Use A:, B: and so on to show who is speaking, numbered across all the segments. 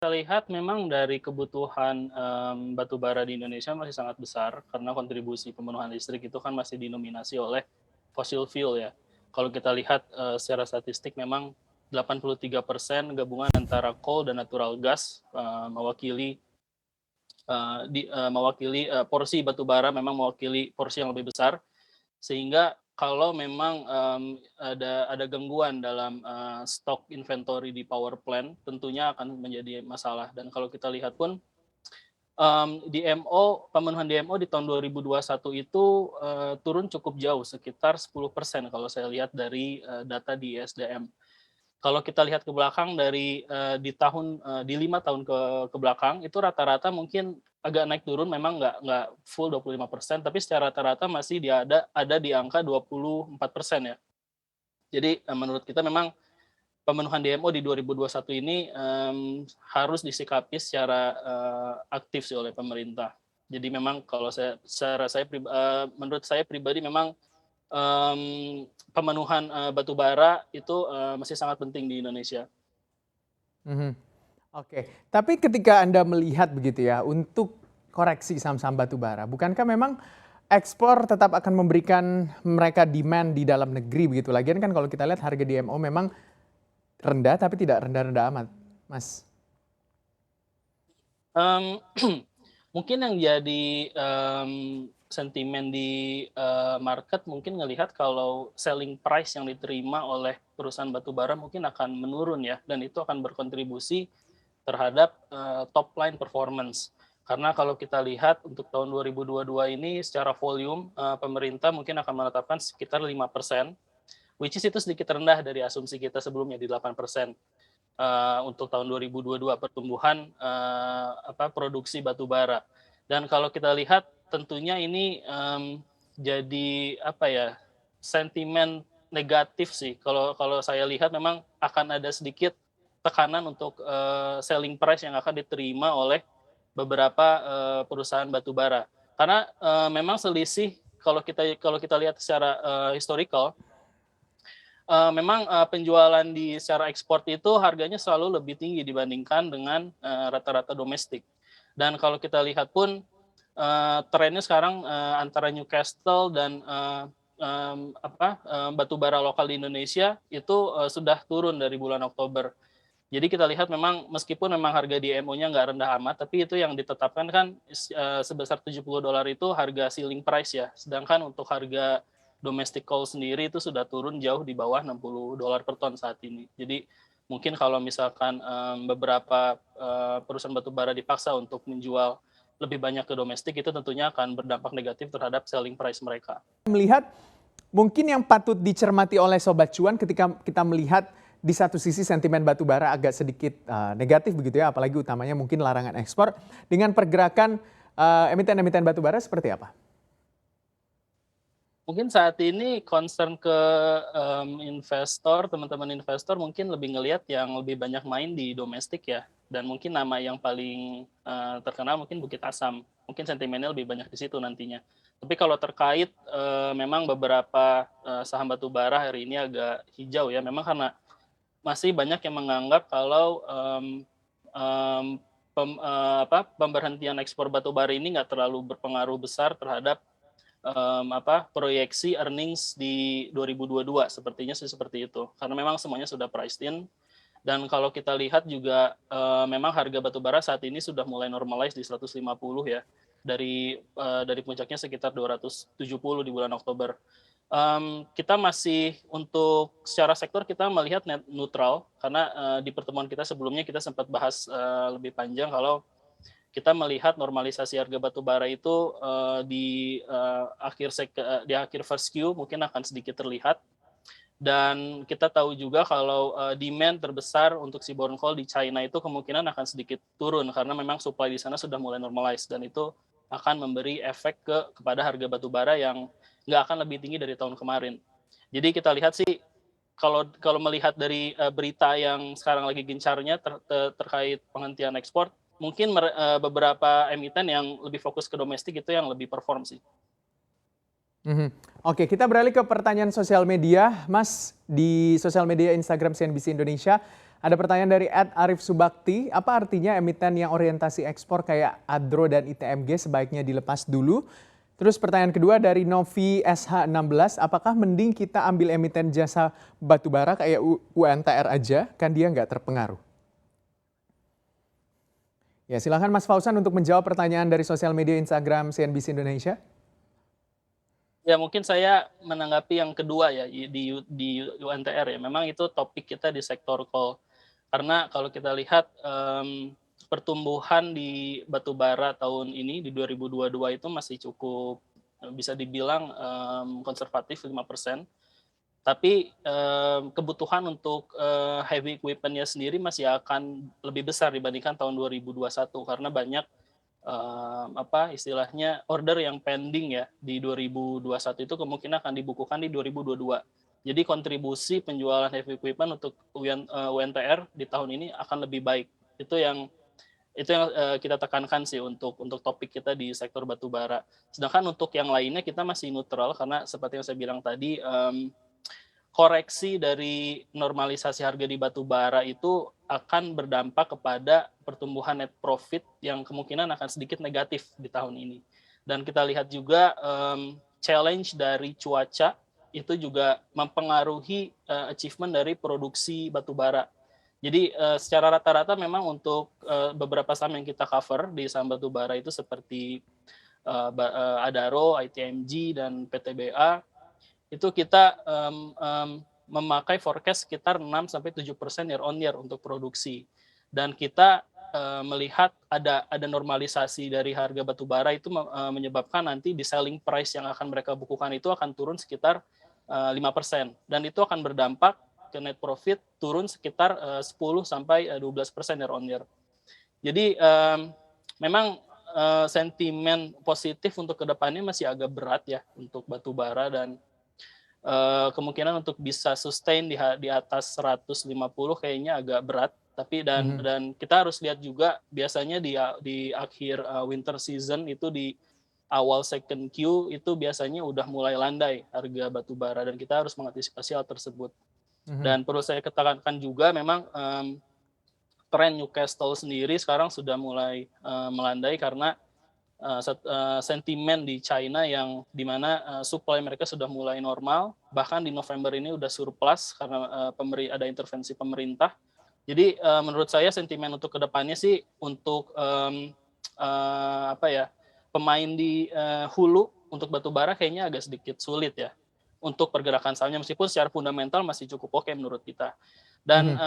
A: Kita lihat memang dari kebutuhan, batu bara di Indonesia masih sangat besar karena kontribusi pemenuhan listrik itu kan masih dinominasi oleh fossil fuel ya. Kalau kita lihat, secara statistik memang 83% gabungan antara coal dan natural gas, mewakili, porsi batu bara memang mewakili porsi yang lebih besar. Sehingga kalau memang, ada gangguan dalam, stok inventory di power plant, tentunya akan menjadi masalah. Dan kalau kita lihat pun, pemenuhan DMO di tahun 2021 itu, turun cukup jauh, sekitar 10% kalau saya lihat dari, data di ISDM. Kalau kita lihat ke belakang dari, di 5 tahun ke belakang, itu rata-rata mungkin agak naik turun, memang nggak full 25%, tapi secara rata-rata masih ada di angka 24% ya. Jadi, menurut kita memang pemenuhan DMO di 2021 ini, harus disikapi secara, aktif sih oleh pemerintah. Jadi memang kalau menurut saya pribadi memang, pemenuhan, batu bara itu, masih sangat penting di Indonesia.
B: Mhm. Oke, tapi ketika Anda melihat begitu ya, untuk koreksi saham-saham batubara, bukankah memang ekspor tetap akan memberikan mereka demand di dalam negeri begitu? Lagian kan kalau kita lihat harga DMO memang rendah tapi tidak rendah-rendah amat, Mas.
A: Mmm, Mungkin yang jadi, sentimen di, market mungkin ngelihat kalau selling price yang diterima oleh perusahaan batubara mungkin akan menurun ya, dan itu akan berkontribusi terhadap, top line performance. Karena kalau kita lihat untuk tahun 2022 ini secara volume, pemerintah mungkin akan menetapkan sekitar 5%, which is itu sedikit rendah dari asumsi kita sebelumnya di 8%. Untuk tahun 2022 pertumbuhan, produksi batu bara. Dan kalau kita lihat tentunya ini, jadi sentimen negatif sih. Kalau kalau saya lihat memang akan ada sedikit tekanan untuk, selling price yang akan diterima oleh beberapa, perusahaan batu bara. Karena, memang selisih kalau kita lihat secara, historical. Memang, penjualan di secara ekspor itu harganya selalu lebih tinggi dibandingkan dengan, rata-rata domestik. Dan kalau kita lihat pun, trennya sekarang, antara Newcastle dan, batu bara lokal di Indonesia itu, sudah turun dari bulan Oktober. Jadi kita lihat memang meskipun memang harga DMO-nya nggak rendah amat, tapi itu yang ditetapkan kan sebesar $70 itu harga ceiling price ya. Sedangkan untuk harga domestic coal sendiri itu sudah turun jauh di bawah $60 per ton saat ini. Jadi mungkin kalau misalkan, beberapa, perusahaan batubara dipaksa untuk menjual lebih banyak ke domestik, itu tentunya akan berdampak negatif terhadap selling price mereka.
B: Melihat mungkin yang patut dicermati oleh Sobat Cuan ketika kita melihat di satu sisi sentimen batubara agak sedikit negatif begitu ya, apalagi utamanya mungkin larangan ekspor dengan pergerakan emiten-emiten batubara seperti apa?
A: Mungkin saat ini concern ke, investor, teman-teman investor mungkin lebih ngelihat yang lebih banyak main di domestik ya, dan mungkin nama yang paling, terkenal mungkin Bukit Asam. Mungkin sentimennya lebih banyak di situ nantinya. Tapi kalau terkait, memang beberapa, saham batubara hari ini agak hijau ya, memang karena masih banyak yang menganggap kalau, mmm, pemberhentian ekspor batubara ini nggak terlalu berpengaruh besar terhadap proyeksi earnings di 2022, sepertinya sih seperti itu. Karena memang semuanya sudah priced in, dan kalau kita lihat juga, memang harga batubara saat ini sudah mulai normalize di 150 ya, dari puncaknya sekitar 270 di bulan Oktober. Kita masih untuk secara sektor kita melihat net neutral, karena, di pertemuan kita sebelumnya kita sempat bahas, lebih panjang kalau kita melihat normalisasi harga batu bara itu, di akhir first Q mungkin akan sedikit terlihat, dan kita tahu juga kalau, demand terbesar untuk seaborne coal di China itu kemungkinan akan sedikit turun karena memang supply di sana sudah mulai normalize, dan itu akan memberi efek kepada harga batu bara yang nggak akan lebih tinggi dari tahun kemarin. Jadi kita lihat sih kalau kalau melihat dari, berita yang sekarang lagi gencarnya terkait penghentian ekspor, mungkin beberapa emiten yang lebih fokus ke domestik itu yang lebih perform sih.
B: Mhm. Oke, kita beralih ke pertanyaan sosial media. Mas, di sosial media Instagram CNBC Indonesia, Ada pertanyaan dari @Arif Subakti, apa artinya emiten yang orientasi ekspor kayak Adro dan ITMG sebaiknya dilepas dulu? Terus pertanyaan kedua dari Novi SH16, apakah mending kita ambil emiten jasa batubara kayak UNTR aja, kan dia nggak terpengaruh? Ya, silakan Mas Fauzan untuk menjawab pertanyaan dari sosial media Instagram CNBC Indonesia.
A: Ya mungkin saya menanggapi yang kedua ya di UNTR ya. Memang itu topik kita di sektor coal. Karena kalau kita lihat pertumbuhan di batubara tahun ini di 2022 itu masih cukup bisa dibilang konservatif 5%. Tapi kebutuhan untuk heavy equipment-nya sendiri masih akan lebih besar dibandingkan tahun 2021 karena banyak istilahnya order yang pending ya di 2021 itu kemungkinan akan dibukukan di 2022. Jadi kontribusi penjualan heavy equipment untuk UNTR di tahun ini akan lebih baik. Itu yang kita tekankan sih untuk topik kita di sektor batubara. Sedangkan untuk yang lainnya kita masih neutral karena seperti yang saya bilang tadi koreksi dari normalisasi harga di batubara itu akan berdampak kepada pertumbuhan net profit yang kemungkinan akan sedikit negatif di tahun ini. Dan kita lihat juga challenge dari cuaca itu juga mempengaruhi achievement dari produksi batubara. Jadi secara rata-rata memang untuk beberapa saham yang kita cover di saham batubara itu seperti Adaro, ITMG, dan PTBA, itu kita memakai forecast sekitar 6-7% year on year untuk produksi. Dan kita melihat ada normalisasi dari harga batubara itu menyebabkan nanti di selling price yang akan mereka bukukan itu akan turun sekitar 5%. Dan itu akan berdampak ke net profit turun sekitar 10-12% year on year. Jadi memang sentimen positif untuk kedepannya masih agak berat ya untuk batubara dan kemungkinan untuk bisa sustain di atas 150 kayaknya agak berat. Tapi dan kita harus lihat juga biasanya di akhir winter season itu di awal second Q itu biasanya udah mulai landai harga batubara dan kita harus mengantisipasi hal tersebut. Dan perlu saya katakan juga memang tren Newcastle sendiri sekarang sudah mulai melandai karena sentimen di China yang dimana supply mereka sudah mulai normal, bahkan di November ini udah surplus karena ada intervensi pemerintah. Jadi menurut saya sentimen untuk kedepannya sih untuk pemain di hulu untuk batubara kayaknya agak sedikit sulit ya untuk pergerakan sahamnya meskipun secara fundamental masih cukup oke menurut kita. Dan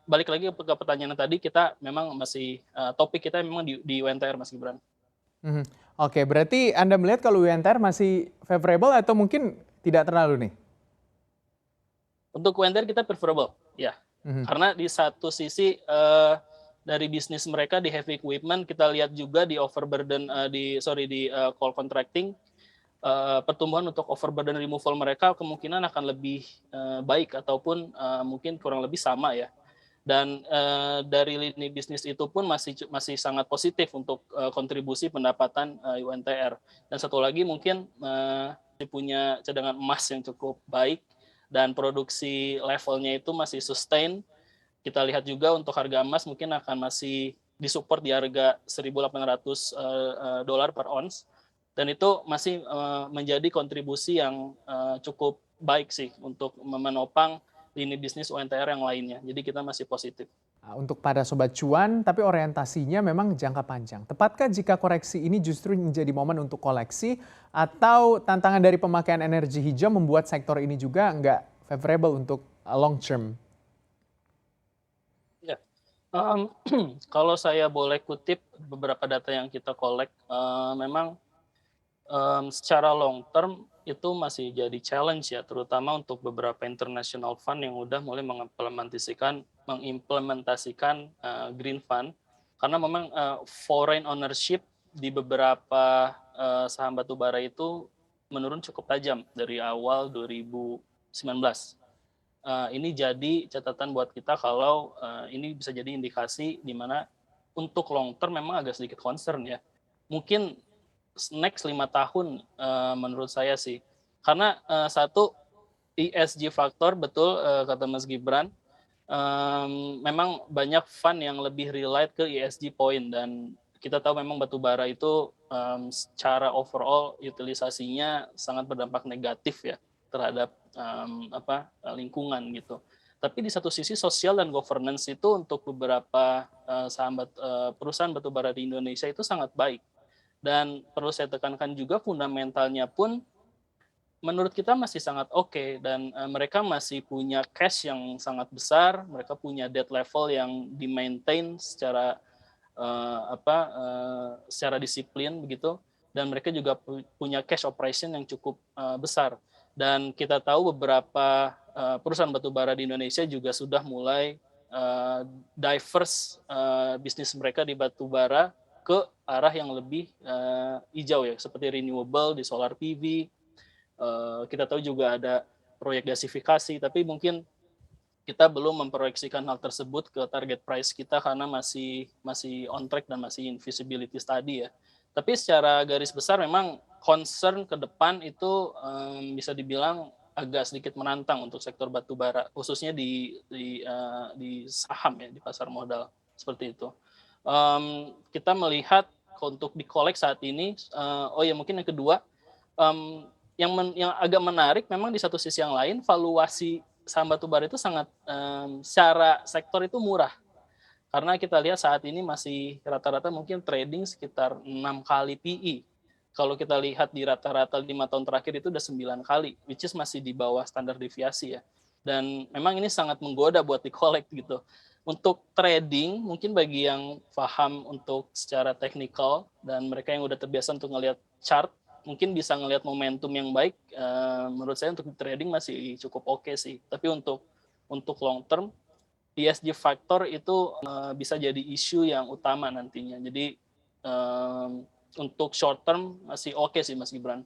A: balik lagi ke pertanyaan tadi, kita memang masih topik kita memang di UNTR Mas Gibran.
B: Oke, berarti Anda melihat kalau UNTR masih favorable atau mungkin tidak terlalu nih?
A: Untuk UNTR kita preferable, ya. Karena di satu sisi dari bisnis mereka di heavy equipment kita lihat juga di overburden di coal contracting pertumbuhan untuk overburden removal mereka kemungkinan akan lebih baik ataupun mungkin kurang lebih sama ya. Dan dari lini bisnis itu pun masih sangat positif untuk kontribusi pendapatan UNTR. Dan satu lagi mungkin punya cadangan emas yang cukup baik dan produksi levelnya itu masih sustain. Kita lihat juga untuk harga emas mungkin akan masih disupport di harga $1.800 per ons. Dan itu masih menjadi kontribusi yang cukup baik sih untuk menopang lini bisnis UNTR yang lainnya. Jadi kita masih positif.
B: Untuk para sobat cuan, tapi orientasinya memang jangka panjang. Tepatkah jika koreksi ini justru menjadi momen untuk koleksi atau tantangan dari pemakaian energi hijau membuat sektor ini juga nggak favorable untuk long term?
A: Ya, kalau saya boleh kutip beberapa data yang kita collect, memang secara long term itu masih jadi challenge ya, terutama untuk beberapa international fund yang udah mulai mengimplementasikan green fund, karena memang foreign ownership di beberapa saham batubara itu menurun cukup tajam dari awal 2019. Ini jadi catatan buat kita kalau ini bisa jadi indikasi di mana untuk long term memang agak sedikit concern ya. Mungkin next 5 tahun menurut saya sih. Karena satu ESG faktor betul kata Mas Gibran, memang banyak fund yang lebih relate ke ESG point, dan kita tahu memang batu bara itu, secara overall utilisasinya sangat berdampak negatif ya terhadap, lingkungan gitu. Tapi di satu sisi sosial dan governance itu untuk beberapa, perusahaan batu bara di Indonesia itu sangat baik. Dan perlu saya tekankan juga fundamentalnya pun menurut kita masih sangat oke, dan, mereka masih punya cash yang sangat besar, mereka punya debt level yang di-maintain secara, secara disiplin begitu, dan mereka juga punya cash operation yang cukup, besar. Dan kita tahu beberapa, perusahaan batubara di Indonesia juga sudah mulai, diverse, bisnis mereka di batubara ke arah yang lebih, hijau ya, seperti renewable di solar PV. Kita tahu juga ada proyek gasifikasi, tapi mungkin kita belum memproyeksikan hal tersebut ke target price kita karena masih masih on track dan masih in feasibility study ya. Tapi secara garis besar memang concern ke depan itu, bisa dibilang agak sedikit menantang untuk sektor batubara, khususnya di saham ya, di pasar modal, seperti itu. Kita melihat untuk di-collect saat ini, oh ya mungkin yang kedua, yang agak menarik memang di satu sisi yang lain valuasi saham batubara itu sangat, secara sektor itu murah. Karena kita lihat saat ini masih rata-rata mungkin trading sekitar 6 kali PE. Kalau kita lihat di rata-rata 5 tahun terakhir itu udah 9 kali, which is masih di bawah standar deviasi ya. Dan memang ini sangat menggoda buat di-collect gitu. Untuk trading, mungkin bagi yang paham untuk secara teknikal dan mereka yang udah terbiasa untuk ngelihat chart, mungkin bisa ngelihat momentum yang baik, menurut saya untuk trading masih cukup oke sih. Tapi untuk long term, ESG factor itu, bisa jadi isu yang utama nantinya. Jadi, untuk short term masih oke sih Mas Gibran.